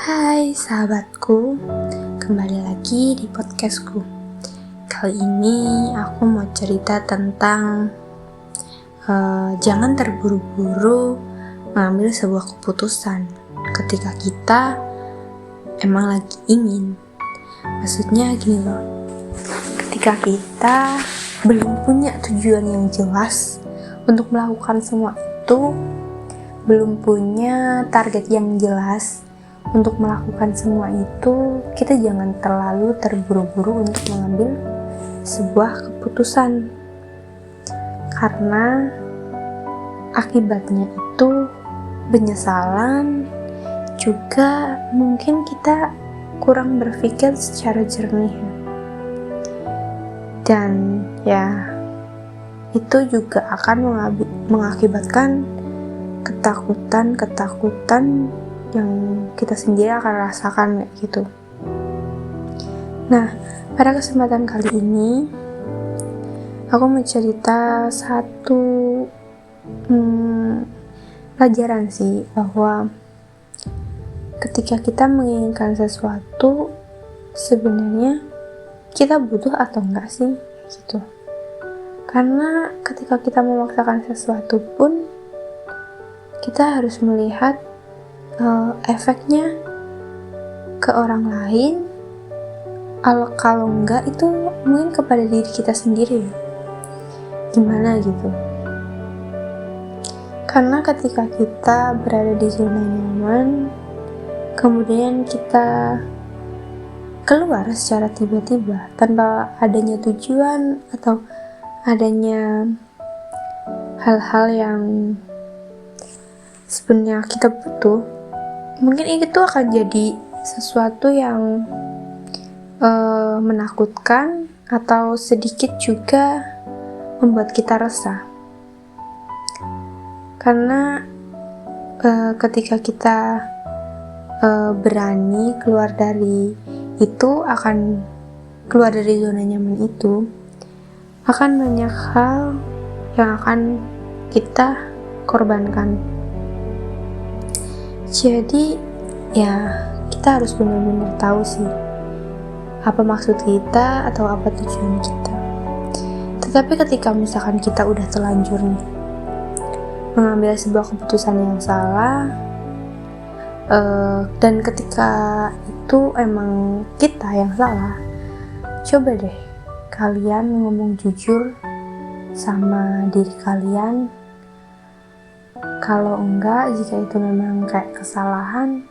Hai sahabatku, kembali lagi di podcastku. Kali ini aku mau cerita tentang jangan terburu-buru mengambil sebuah keputusan ketika kita emang lagi ingin. Maksudnya gini loh, ketika kita belum punya tujuan yang jelas untuk melakukan semua itu, belum punya target yang jelas untuk melakukan semua itu, kita jangan terlalu terburu-buru untuk mengambil sebuah keputusan, karena akibatnya itu penyesalan, juga mungkin kita kurang berpikir secara jernih, dan ya itu juga akan mengakibatkan ketakutan yang kita sendiri akan rasakan kayak gitu. Nah, pada kesempatan kali ini aku mau cerita satu pelajaran sih, bahwa ketika kita menginginkan sesuatu, sebenarnya kita butuh atau enggak sih gitu. Karena ketika kita memaksakan sesuatu pun, kita harus melihat efeknya ke orang lain, kalau enggak itu mungkin kepada diri kita sendiri, gimana gitu. Karena ketika kita berada di zona nyaman, kemudian kita keluar secara tiba-tiba tanpa adanya tujuan atau adanya hal-hal yang sebenarnya kita butuh, mungkin itu akan jadi sesuatu yang menakutkan atau sedikit juga membuat kita resah. Karena ketika kita berani keluar dari itu, akan keluar dari zona nyaman itu, akan banyak hal yang akan kita korbankan. Jadi ya kita harus benar-benar tahu sih apa maksud kita atau apa tujuan kita. Tetapi ketika misalkan kita udah terlanjur nih mengambil sebuah keputusan yang salah, dan ketika itu emang kita yang salah, coba deh kalian ngomong jujur sama diri kalian. Kalau enggak, jika itu memang kayak kesalahan,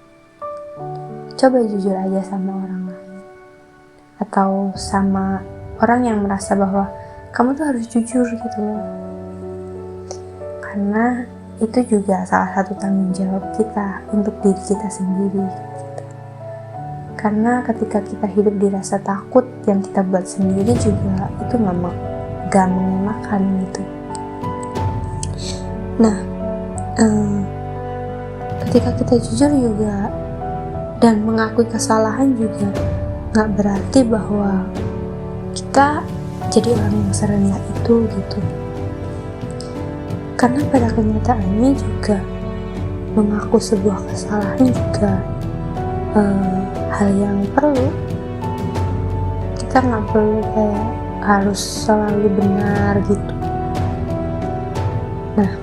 coba jujur aja sama orang lain atau sama orang yang merasa bahwa kamu tuh harus jujur gitu loh. Karena itu juga salah satu tanggung jawab kita untuk diri kita sendiri gitu. Karena ketika kita hidup di rasa takut yang kita buat sendiri juga, itu gak mengenakan gitu. Nah, ketika kita jujur juga dan mengakui kesalahan juga gak berarti bahwa kita jadi orang yang serendah itu gitu. Karena pada kenyataannya juga mengaku sebuah kesalahan juga hal yang perlu. Kita gak perlu kayak harus selalu benar gitu. Nah,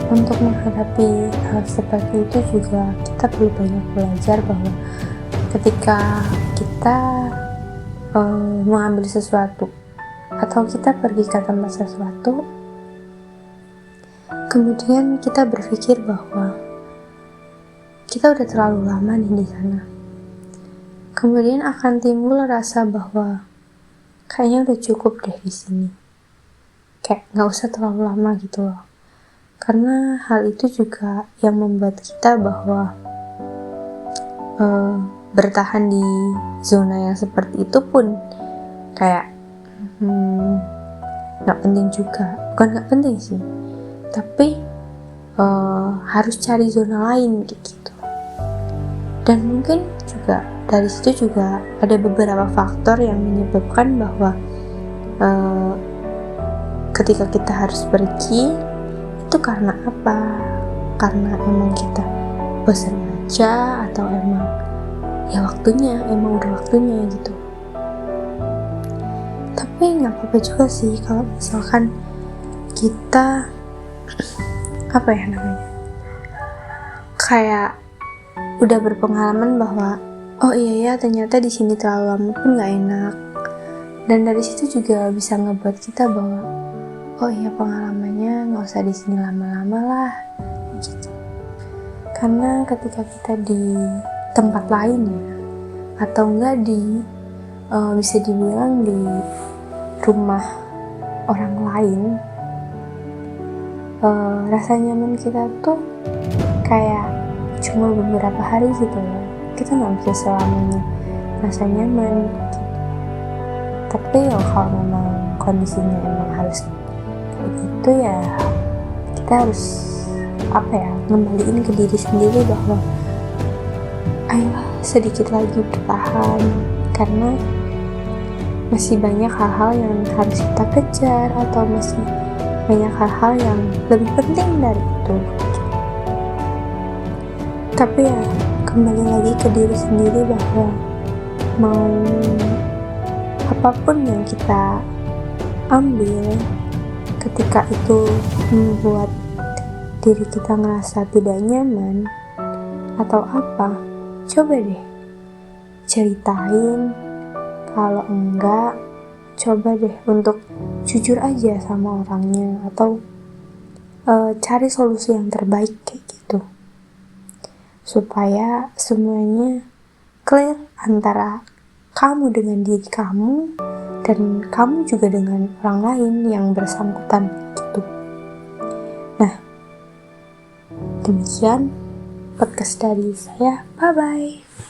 untuk menghadapi hal seperti itu juga kita perlu banyak belajar bahwa ketika kita mengambil sesuatu atau kita pergi ke tempat sesuatu, kemudian kita berpikir bahwa kita udah terlalu lama nih di sana, kemudian akan timbul rasa bahwa kayaknya udah cukup deh di sini, kayak nggak usah terlalu lama gitu loh. Karena hal itu juga yang membuat kita bahwa bertahan di zona yang seperti itu pun kayak gak penting juga. Bukan gak penting sih, tapi harus cari zona lain gitu. Dan mungkin juga dari situ juga ada beberapa faktor yang menyebabkan bahwa ketika kita harus pergi itu karena apa? Karena emang kita bosan aja atau emang udah waktunya gitu. Tapi nggak apa-apa juga sih kalau misalkan kita kayak udah berpengalaman bahwa oh iya ya ternyata di sini terlalu lama pun nggak enak, dan dari situ juga bisa ngebuat kita bahwa oh iya pengalamannya nggak usah di sini lama-lama lah gitu. Karena ketika kita di tempat lain ya, atau enggak bisa dibilang di rumah orang lain, rasa nyaman kita tuh kayak cuma beberapa hari gitu ya. Kita nggak bisa selamanya rasa nyaman gitu. Tapi ya kalau memang kondisinya emang harus kayak gitu ya, kita harus ngembaliin ke diri sendiri bahwa ayolah sedikit lagi bertahan, karena masih banyak hal-hal yang harus kita kejar, atau masih banyak hal-hal yang lebih penting dari itu. Tapi ya kembali lagi ke diri sendiri bahwa mau apapun yang kita ambil, ketika itu membuat diri kita ngerasa tidak nyaman atau apa, coba deh ceritain. Kalau enggak, coba deh untuk jujur aja sama orangnya, atau cari solusi yang terbaik kayak gitu, supaya semuanya clear antara kamu dengan diri kamu dan kamu juga dengan orang lain yang bersangkutan gitu. Nah, demikian podcast dari saya. Bye bye.